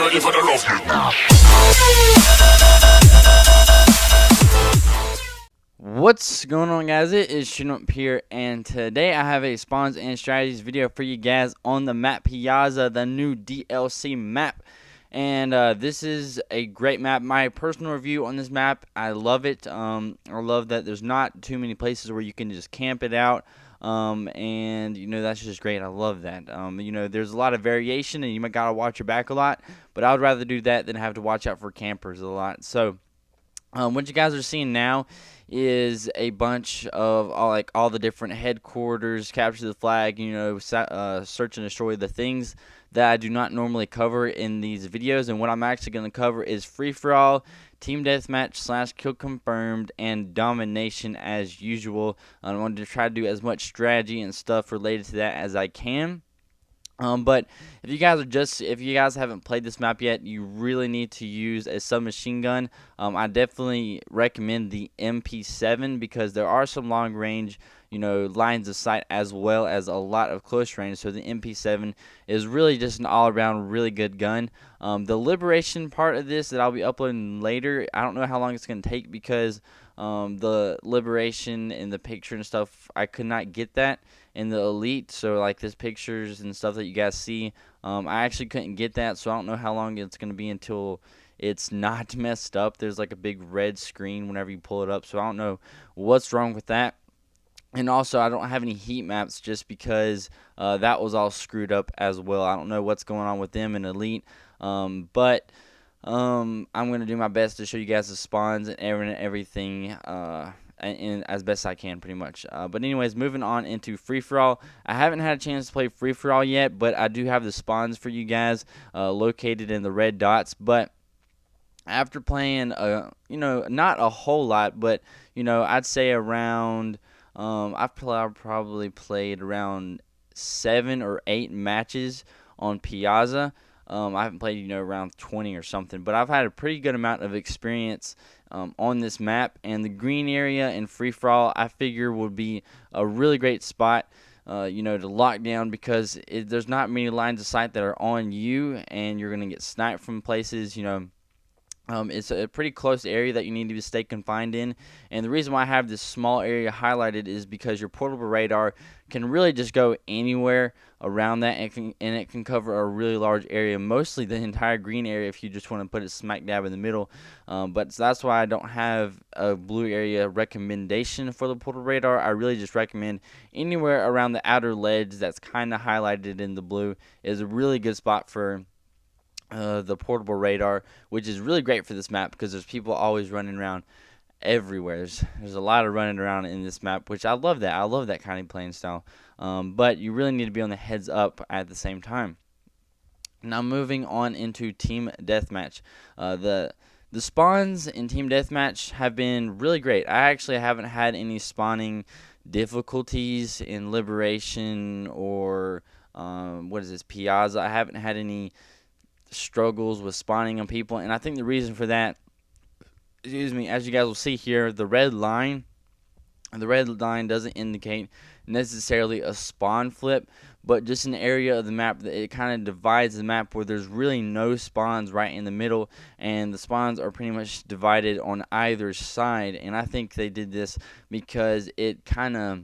ready for the rough. What's going on, guys? It is Shooting Up here, and today I have a spawns and strategies video for you guys on the map Piazza, the new DLC map. And this is a great map. My personal review on this map, I love it. I love that there's not too many places where you can just camp it out. And you know, that's just great. I love that. You know, there's a lot of variation, and you might gotta watch your back a lot. But I would rather do that than have to watch out for campers a lot. So what you guys are seeing now is a bunch of all the different headquarters, capture the flag, you know, search and destroy, the things that I do not normally cover in these videos. And what I'm actually going to cover is free-for-all, team deathmatch / kill confirmed, and domination as usual. I wanted to try to do as much strategy and stuff related to that as I can. But if you guys haven't played this map yet, you really need to use a submachine gun. I definitely recommend the MP7 because there are some long range, you know, lines of sight as well as a lot of close range. So the MP7 is really just an all-around really good gun. The liberation part of this that I'll be uploading later, I don't know how long it's going to take because the liberation and the picture and stuff, I could not get that in the elite. So like this pictures and stuff that you guys see, I actually couldn't get that, so I don't know how long it's going to be until it's not messed up. There's like a big red screen whenever you pull it up, so I don't know what's wrong with that. And also, I don't have any heat maps just because that was all screwed up as well. I don't know what's going on with them in elite, but I'm going to do my best to show you guys the spawns and everything and as best I can, pretty much. But anyways, moving on into free-for-all. I haven't had a chance to play free-for-all yet, but I do have the spawns for you guys located in the red dots. But after playing, you know, not a whole lot, but, you know, I'd say around, I've probably played around 7 or 8 matches on Piazza. I haven't played, you know, around 20 or something, but I've had a pretty good amount of experience on this map, and the green area and free-for-all I figure would be a really great spot, you know, to lock down because there's not many lines of sight that are on you, and you're going to get sniped from places, you know. It's a pretty close area that you need to stay confined in, and the reason why I have this small area highlighted is because your portable radar can really just go anywhere around that, and it can cover a really large area, mostly the entire green area if you just want to put it smack dab in the middle. But that's why I don't have a blue area recommendation for the portable radar. I really just recommend anywhere around the outer ledge that's kind of highlighted in the blue is a really good spot for the portable radar, which is really great for this map because there's people always running around everywhere. There's a lot of running around in this map, which I love that. I love that kind of playing style. But you really need to be on the heads up at the same time. Now moving on into team deathmatch. The spawns in team deathmatch have been really great. I actually haven't had any spawning difficulties in liberation or what is this, Piazza. I haven't had any struggles with spawning on people, and I think the reason for that, excuse me, as you guys will see here, the red line doesn't indicate necessarily a spawn flip, but just an area of the map that it kind of divides the map where there's really no spawns right in the middle, and the spawns are pretty much divided on either side. And I think they did this because it kind of,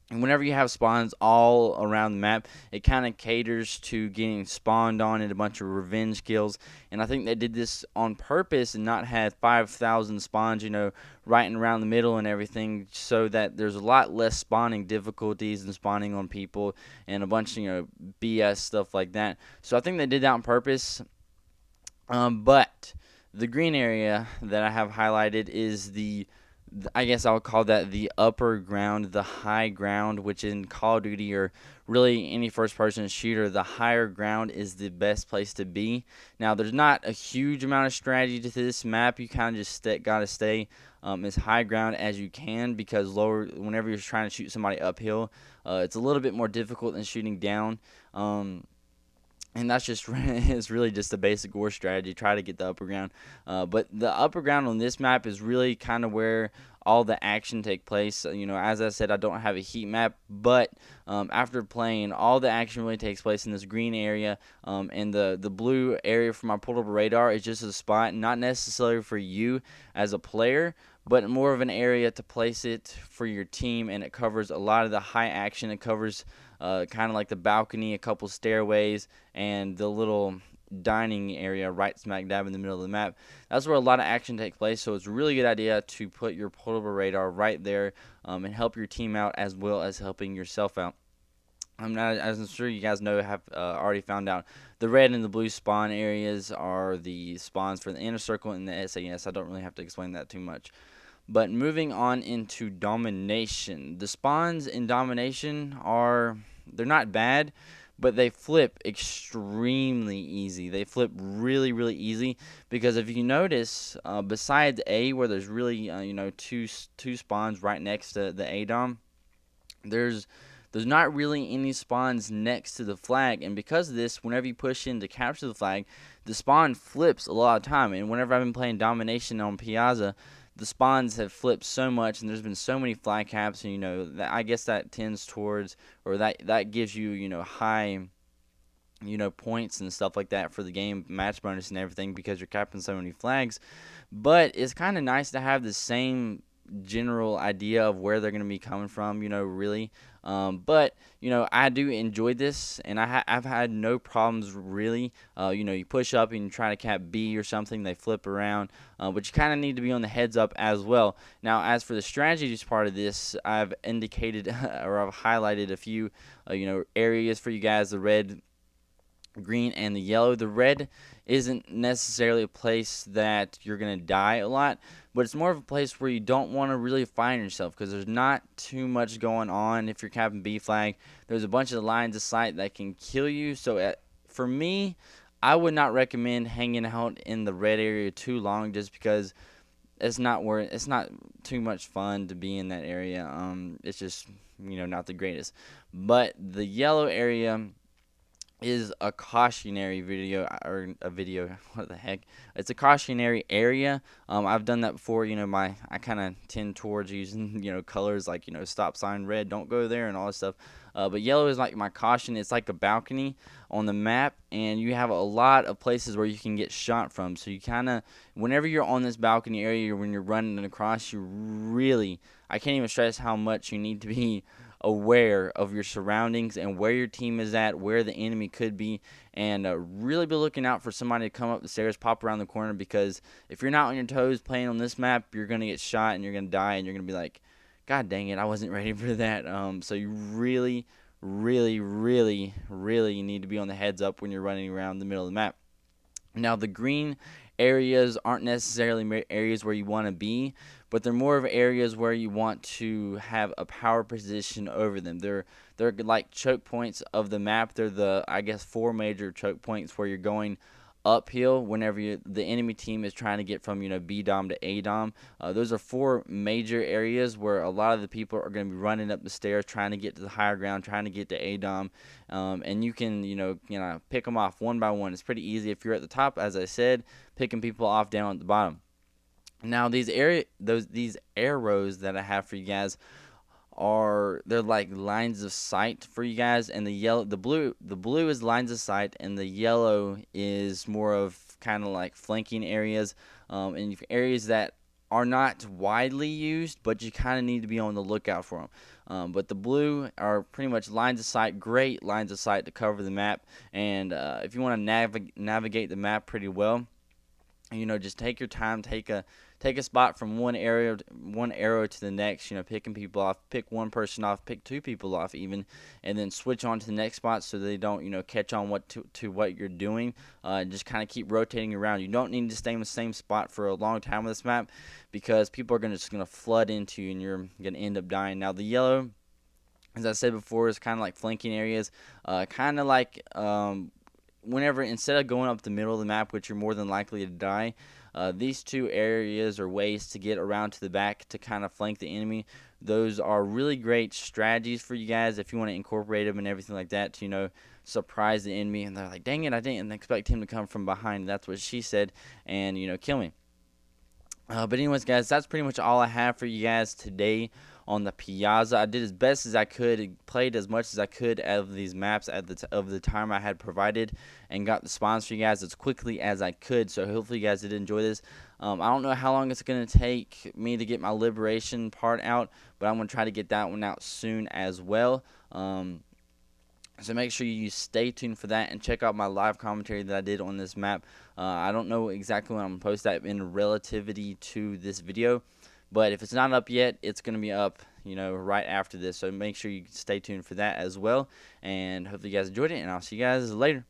and whenever you have spawns all around the map, it kind of caters to getting spawned on and a bunch of revenge kills. And I think they did this on purpose and not had 5,000 spawns, you know, right and around the middle and everything, so that there's a lot less spawning difficulties and spawning on people and a bunch of, you know, BS stuff like that. So I think they did that on purpose. But the green area that I have highlighted is I guess I would call that the upper ground, the high ground, which in Call of Duty or really any first-person shooter, the higher ground is the best place to be. Now, there's not a huge amount of strategy to this map. You kind of just got to stay as high ground as you can, because whenever you're trying to shoot somebody uphill, it's a little bit more difficult than shooting down. and that's just it's really just a basic war strategy. Try to get the upper ground, but the upper ground on this map is really kind of where all the action take place. As I said, I don't have a heat map, but after playing, all the action really takes place in this green area, and the blue area for my portable radar is just a spot, not necessarily for you as a player, but more of an area to place it for your team, and it covers a lot of the high action. It covers kind of like the balcony, a couple stairways, and the little dining area right smack dab in the middle of the map. That's where a lot of action takes place, so it's a really good idea to put your portable radar right there, and help your team out as well as helping yourself out. As I'm sure you guys know, have already found out, the red and the blue spawn areas are the spawns for the inner circle and the SAS. I don't really have to explain that too much. But moving on into Domination. The spawns in Domination they're not bad, but they flip extremely easy. They flip really, really easy because if you notice, besides A, where there's really, two spawns right next to the A-Dom, there's not really any spawns next to the flag, and because of this, whenever you push in to capture the flag, the spawn flips a lot of time. And whenever I've been playing Domination on Piazza, the spawns have flipped so much, and there's been so many flag caps, and I guess that tends towards, or that gives you high points and stuff like that for the game match bonus and everything because you're capping so many flags. But it's kind of nice to have the same general idea of where they're going to be coming from, really. But I do enjoy this, and I've had no problems really. You push up and you try to cap B or something, they flip around, but you kind of need to be on the heads up as well. Now, as for the strategies part of this, I've indicated or I've highlighted a few areas for you guys: the red, green, and the yellow. The red isn't necessarily a place that you're going to die a lot, but it's more of a place where you don't want to really find yourself because there's not too much going on. If you're capping B flag, there's a bunch of lines of sight that can kill you. So for me, I would not recommend hanging out in the red area too long just because it's not too much fun to be in that area. It's just not the greatest. But the yellow area is a cautionary what the heck, it's a cautionary area. I've done that before. I kind of tend towards using colors like stop sign red, don't go there, and all this stuff, but yellow is like my caution. It's like a balcony on the map, and you have a lot of places where you can get shot from, so you kind of, whenever you're on this balcony area, when you're running across, I can't even stress how much you need to be aware of your surroundings and where your team is at, where the enemy could be, and really be looking out for somebody to come up the stairs, pop around the corner, because if you're not on your toes playing on this map, you're going to get shot and you're going to die, and you're going to be like, God dang it, I wasn't ready for that. So you really, really, really, really need to be on the heads up when you're running around the middle of the map. Now, the green areas aren't necessarily areas where you want to be, but they're more of areas where you want to have a power position over them. They're like choke points of the map. They're I guess 4 major choke points where you're going uphill whenever the enemy team is trying to get from B dom to A dom. Those are 4 major areas where a lot of the people are going to be running up the stairs trying to get to the higher ground, trying to get to A dom, and you can pick them off one by one. It's pretty easy if you're at the top, as I said, picking people off down at the bottom. Now these arrows that I have for you guys they're like lines of sight for you guys, and the blue is lines of sight, and the yellow is more of kind of like flanking areas, and areas that are not widely used, but you kind of need to be on the lookout for them. But the blue are pretty much lines of sight, great lines of sight to cover the map, and if you want to navigate the map pretty well, just take your time, take a spot from one arrow to the next, picking people off, pick one person off, pick 2 people off even, and then switch on to the next spot so they don't, catch on to what you're doing. Just kind of keep rotating around. You don't need to stay in the same spot for a long time with this map because people are just going to flood into you and you're going to end up dying. Now the yellow, as I said before, is kind of like flanking areas, kind of like whenever, instead of going up the middle of the map, which you're more than likely to die, these two areas or ways to get around to the back to kind of flank the enemy, those are really great strategies for you guys if you want to incorporate them and everything like that to, surprise the enemy. And they're like, dang it, I didn't expect him to come from behind. That's what she said, and, kill me. But anyways, guys, that's pretty much all I have for you guys today on the Piazza. I did as best as I could, played as much as I could of these maps at the time I had provided, and got the spawns for you guys as quickly as I could. So hopefully you guys did enjoy this. I don't know how long it's going to take me to get my Liberation part out, but I'm going to try to get that one out soon as well. So make sure you stay tuned for that and check out my live commentary that I did on this map. I don't know exactly when I'm going to post that in relativity to this video, but if it's not up yet, it's going to be up, right after this. So make sure you stay tuned for that as well. And hopefully you guys enjoyed it, and I'll see you guys later.